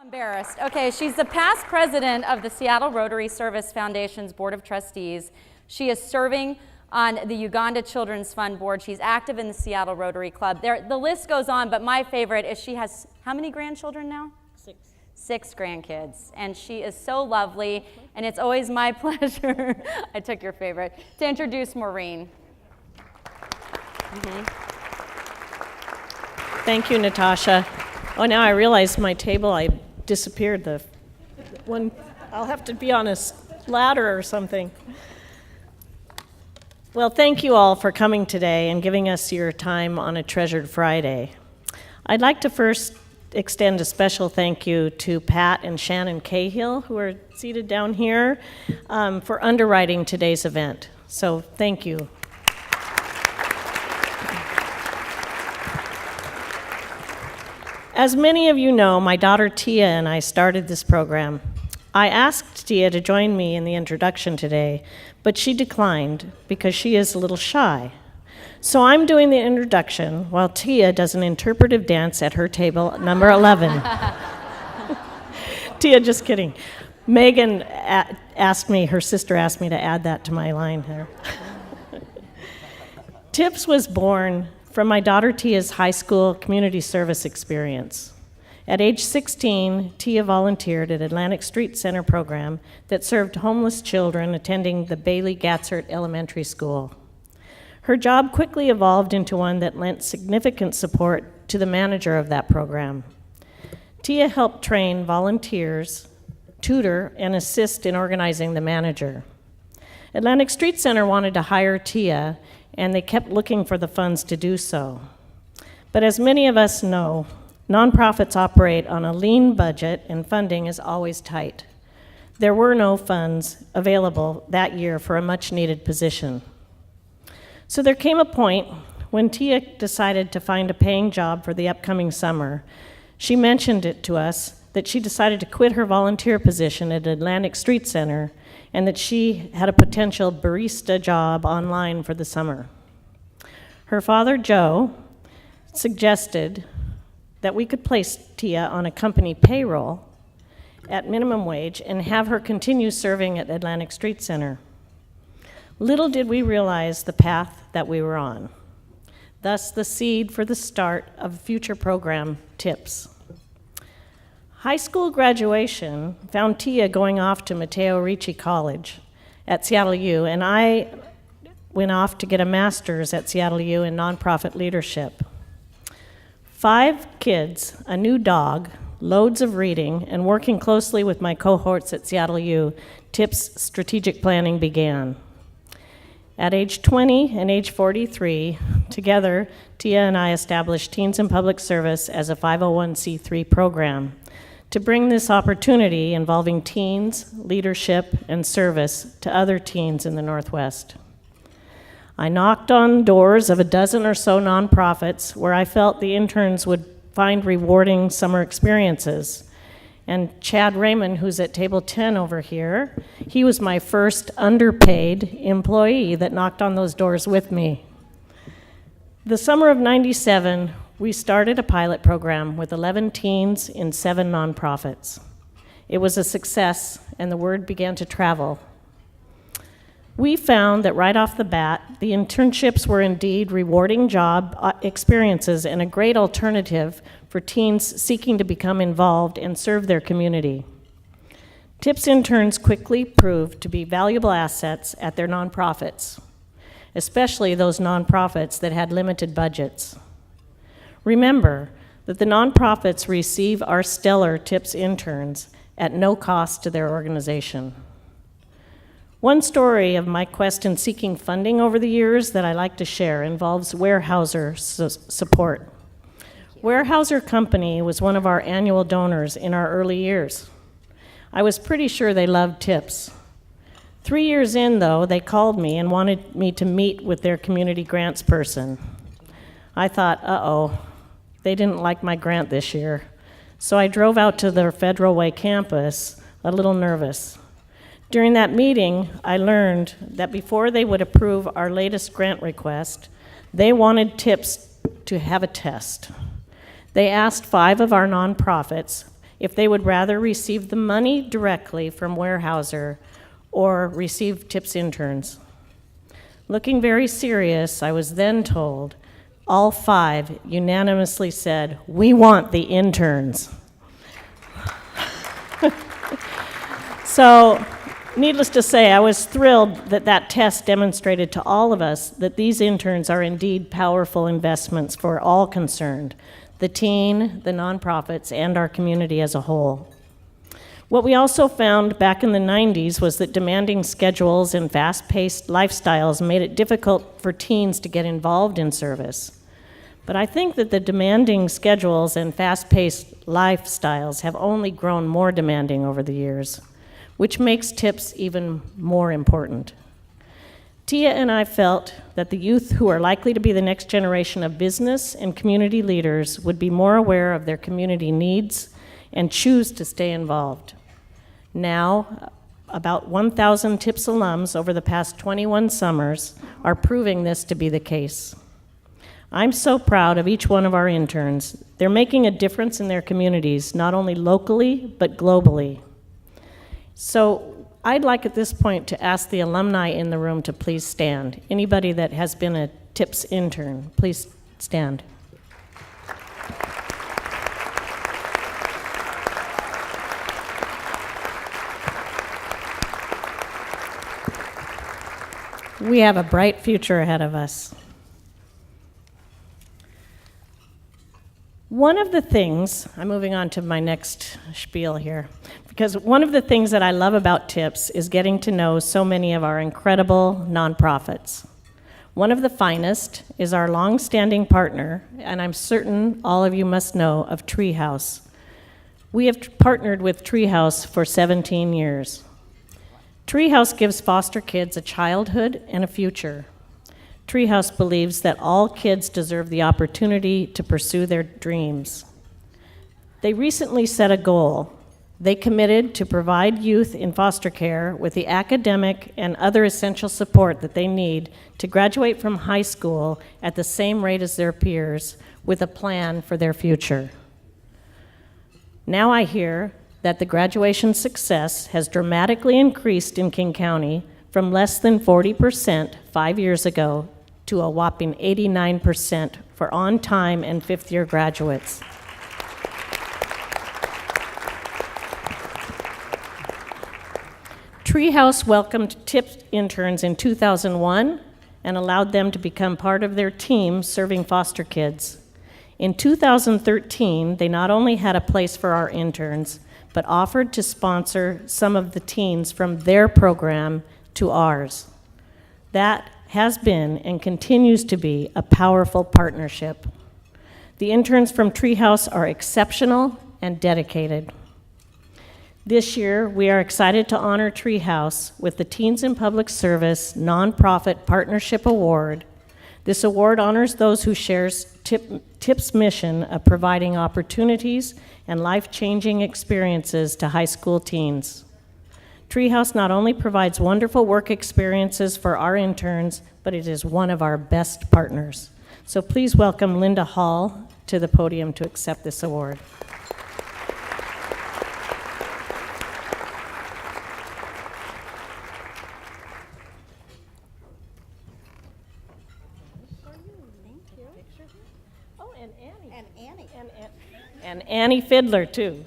Embarrassed. Okay, she's the past president of the Seattle Rotary Service Foundation's Board of Trustees. She is serving on the Uganda Children's Fund Board. She's active in the Seattle Rotary Club. The list goes on, but my favorite is she has how many grandchildren now? 6 grandkids, and she is so lovely, and it's always my pleasure, I took your favorite, to introduce Maureen. Thank you, Natasha. Oh, now I realize my table, I disappeared the one. I'll have to be on a ladder or something. Well, thank you all for coming today and giving us your time on a Treasured Friday. I'd like to first extend a special thank you to Pat and Shannon Cahill, who are seated down here, for underwriting today's event. So thank you. As many of you know, my daughter Tia and I started this program. I asked Tia to join me in the introduction today, but she declined because she is a little shy. So I'm doing the introduction while Tia does an interpretive dance at her table, number 11. Tia, just kidding. Megan asked me, her sister asked me to add that to my line here. TIPS was born from my daughter Tia's high school community service experience. At age 16, Tia volunteered at Atlantic Street Center program that served homeless children attending the Bailey Gatzert Elementary School. Her job quickly evolved into one that lent significant support to the manager of that program. Tia helped train volunteers, tutor, and assist in organizing the manager. Atlantic Street Center wanted to hire Tia, and they kept looking for the funds to do so. But as many of us know, nonprofits operate on a lean budget and funding is always tight. There were no funds available that year for a much-needed position. So there came a point when Tia decided to find a paying job for the upcoming summer. She mentioned it to us that she decided to quit her volunteer position at Atlantic Street Center and that she had a potential barista job online for the summer. Her father, Joe, suggested that we could place Tia on a company payroll at minimum wage and have her continue serving at Atlantic Street Center. Little did we realize the path that we were on, thus the seed for the start of a future program, TIPS. High school graduation found Tia going off to Matteo Ricci College at Seattle U, and I went off to get a master's at Seattle U in nonprofit leadership. 5 kids, a new dog, loads of reading, and working closely with my cohorts at Seattle U, TIPS strategic planning began. At age 20 and age 43, together, Tia and I established Teens in Public Service as a 501c3 program to bring this opportunity involving teens, leadership, and service to other teens in the Northwest. I knocked on doors of a dozen or so nonprofits where I felt the interns would find rewarding summer experiences. And Chad Raymond, who's at table 10 over here, he was my first underpaid employee that knocked on those doors with me. The summer of '97, we started a pilot program with 11 teens in 7 nonprofits. It was a success, and the word began to travel. We found that right off the bat, the internships were indeed rewarding job experiences and a great alternative for teens seeking to become involved and serve their community. TIPS interns quickly proved to be valuable assets at their nonprofits, especially those nonprofits that had limited budgets. Remember that the nonprofits receive our stellar TIPS interns at no cost to their organization. One story of my quest in seeking funding over the years that I like to share involves Weyerhaeuser support. Weyerhaeuser Company was one of our annual donors in our early years. I was pretty sure they loved TIPS. 3 years in, though, they called me and wanted me to meet with their community grants person. I thought, uh-oh, they didn't like my grant this year. So I drove out to their Federal Way campus, a little nervous. During that meeting, I learned that before they would approve our latest grant request, they wanted TIPS to have a test. They asked 5 of our nonprofits if they would rather receive the money directly from Weyerhaeuser or receive TIPS interns. Looking very serious, I was then told, all 5 unanimously said, "We want the interns." So, needless to say, I was thrilled that that test demonstrated to all of us that these interns are indeed powerful investments for all concerned, the teen, the nonprofits, and our community as a whole. What we also found back in the 90s was that demanding schedules and fast-paced lifestyles made it difficult for teens to get involved in service. But I think that the demanding schedules and fast-paced lifestyles have only grown more demanding over the years, which makes TIPS even more important. Tia and I felt that the youth who are likely to be the next generation of business and community leaders would be more aware of their community needs and choose to stay involved. Now, about 1,000 TIPS alums over the past 21 summers are proving this to be the case. I'm so proud of each one of our interns. They're making a difference in their communities, not only locally, but globally. So I'd like at this point to ask the alumni in the room to please stand. Anybody that has been a TIPS intern, please stand. We have a bright future ahead of us. One of the things, I'm moving on to my next spiel here, because one of the things that I love about TIPS is getting to know so many of our incredible nonprofits. One of the finest is our long-standing partner, and I'm certain all of you must know of Treehouse. We have partnered with Treehouse for 17 years. Treehouse gives foster kids a childhood and a future. Treehouse believes that all kids deserve the opportunity to pursue their dreams. They recently set a goal. They committed to provide youth in foster care with the academic and other essential support that they need to graduate from high school at the same rate as their peers, with a plan for their future. Now I hear that the graduation success has dramatically increased in King County from less than 40% 5 years ago to a whopping 89% for on-time and fifth-year graduates. Treehouse welcomed TIPS interns in 2001 and allowed them to become part of their team serving foster kids. In 2013, they not only had a place for our interns, but offered to sponsor some of the teens from their program to ours. That has been and continues to be a powerful partnership. The interns from Treehouse are exceptional and dedicated. This year, we are excited to honor Treehouse with the Teens in Public Service Nonprofit Partnership Award. This award honors those who share TIP's mission of providing opportunities and life-changing experiences to high school teens. Treehouse not only provides wonderful work experiences for our interns, but it is one of our best partners. So please welcome Linda Hall to the podium to accept this award. Oh, and Annie. And Annie. And Annie Fiddler, too.